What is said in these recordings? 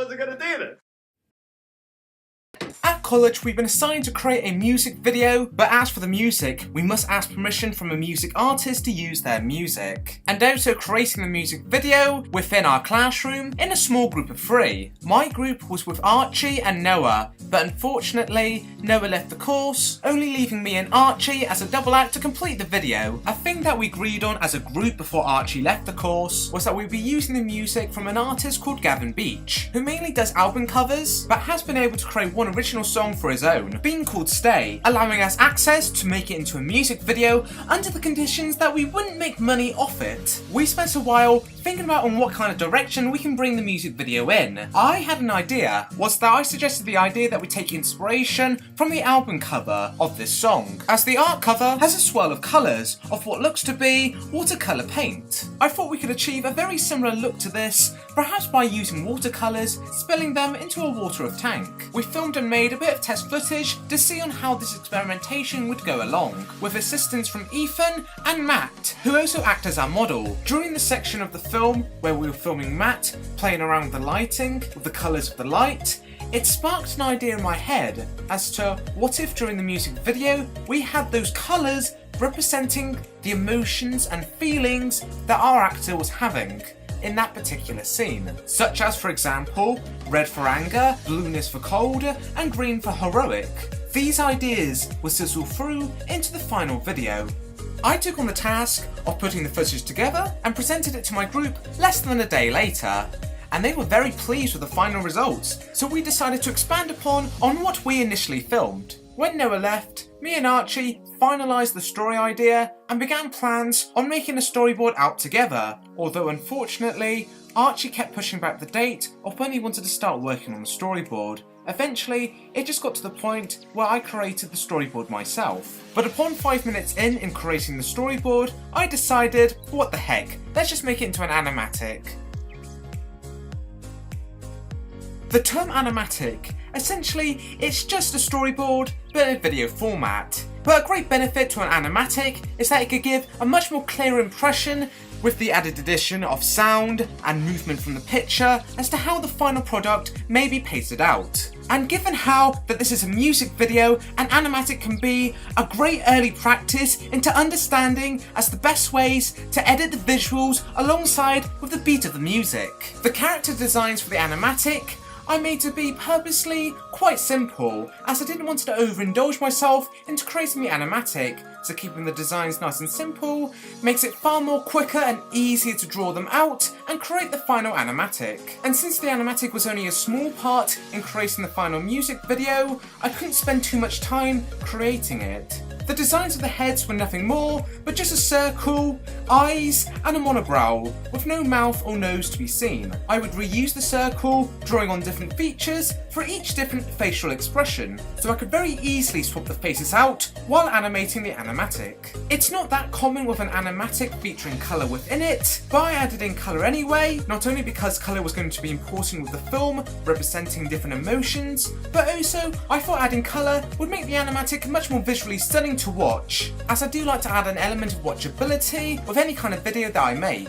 wasn't gonna do this. At college, we've been assigned to create a music video, but as for the music, we must ask permission from a music artist to use their music. And also creating the music video within our classroom in a small group of 3. My group was with Archie and Noah, but unfortunately, Noah left the course, only leaving me and Archie as a double act to complete the video. A thing that we agreed on as a group before Archie left the course was that we'd be using the music from an artist called Gavin Beach, who mainly does album covers, but has been able to create one original song for his own, being called Stay, allowing us access to make it into a music video under the conditions that we wouldn't make money off it. We spent a while thinking about on what kind of direction we can bring the music video in. I had an idea, was that I suggested the idea that we take inspiration from the album cover of this song, as the art cover has a swirl of colours of what looks to be watercolour paint. I thought we could achieve a very similar look to this, perhaps by using watercolours, spilling them into a water of tank. We filmed and made a bit of test footage to see on how this experimentation would go along, with assistance from Ethan and Matt, who also act as our model. During the section of the film where we were filming Matt playing around with the lighting, with the colours of the light, it sparked an idea in my head as to what if during the music video we had those colours representing the emotions and feelings that our actor was having in that particular scene, such as, for example, red for anger, blueness for cold, and green for heroic. These ideas were sizzled through into the final video. I took on the task of putting the footage together and presented it to my group less than a day later, and they were very pleased with the final results, so we decided to expand upon what we initially filmed. When Noah left, me and Archie finalised the story idea and began plans on making a storyboard out together, although unfortunately, Archie kept pushing back the date of when he wanted to start working on the storyboard. Eventually, it just got to the point where I created the storyboard myself. But upon 5 minutes in creating the storyboard, I decided, what the heck, let's just make it into an animatic. The term animatic, essentially, it's just a storyboard, but in video format. But a great benefit to an animatic is that it could give a much more clear impression with the added addition of sound and movement from the picture as to how the final product may be pasted out. And given how that this is a music video, an animatic can be a great early practice into understanding as the best ways to edit the visuals alongside with the beat of the music. The character designs for the animatic I made to be purposely quite simple, as I didn't want to overindulge myself into creating the animatic, so keeping the designs nice and simple makes it far more quicker and easier to draw them out and create the final animatic. And since the animatic was only a small part in creating the final music video, I couldn't spend too much time creating it. The designs of the heads were nothing more but just a circle, eyes and a monobrow with no mouth or nose to be seen. I would reuse the circle, drawing on different features for each different facial expression, so I could very easily swap the faces out while animating the animatic. It's not that common with an animatic featuring colour within it, but I added in colour anyway, not only because colour was going to be important with the film, representing different emotions, but also I thought adding colour would make the animatic much more visually stunning to watch, as I do like to add an element of watchability with any kind of video that I make.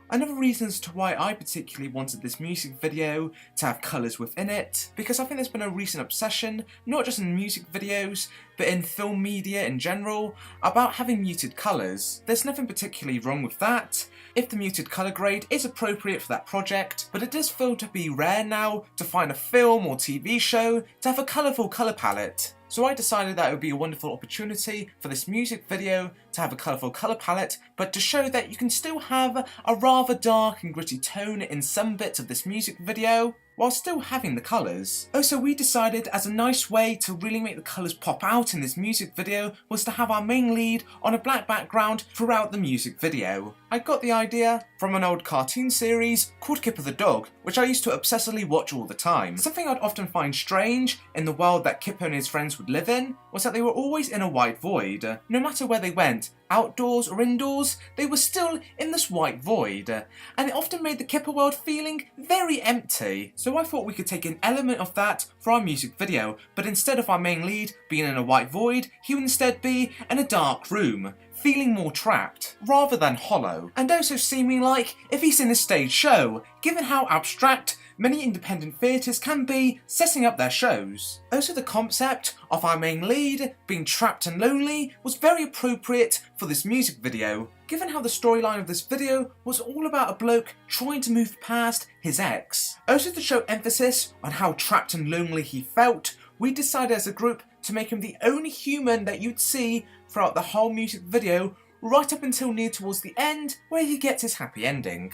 Another reason as to why I particularly wanted this music video to have colours within it, because I think there's been a recent obsession, not just in music videos, but in film media in general, about having muted colours. There's nothing particularly wrong with that, if the muted colour grade is appropriate for that project, but it does feel to be rare now to find a film or TV show to have a colourful colour palette. So I decided that it would be a wonderful opportunity for this music video to have a colourful colour palette, but to show that you can still have a rather dark and gritty tone in some bits of this music video, while still having the colours. Also, we decided as a nice way to really make the colours pop out in this music video was to have our main lead on a black background throughout the music video. I got the idea from an old cartoon series called Kipper the Dog, which I used to obsessively watch all the time. Something I'd often find strange in the world that Kipper and his friends would live in was that they were always in a white void. No matter where they went, outdoors or indoors, they were still in this white void, and it often made the Kipper world feeling very empty. So I thought we could take an element of that for our music video, but instead of our main lead being in a white void, he would instead be in a dark room, feeling more trapped, rather than hollow, and also seeming like if he's in a stage show, given how abstract many independent theatres can be setting up their shows. Also, the concept of our main lead being trapped and lonely was very appropriate for this music video, given how the storyline of this video was all about a bloke trying to move past his ex. Also, to show emphasis on how trapped and lonely he felt, we decided as a group to make him the only human that you'd see throughout the whole music video, right up until near towards the end, where he gets his happy ending.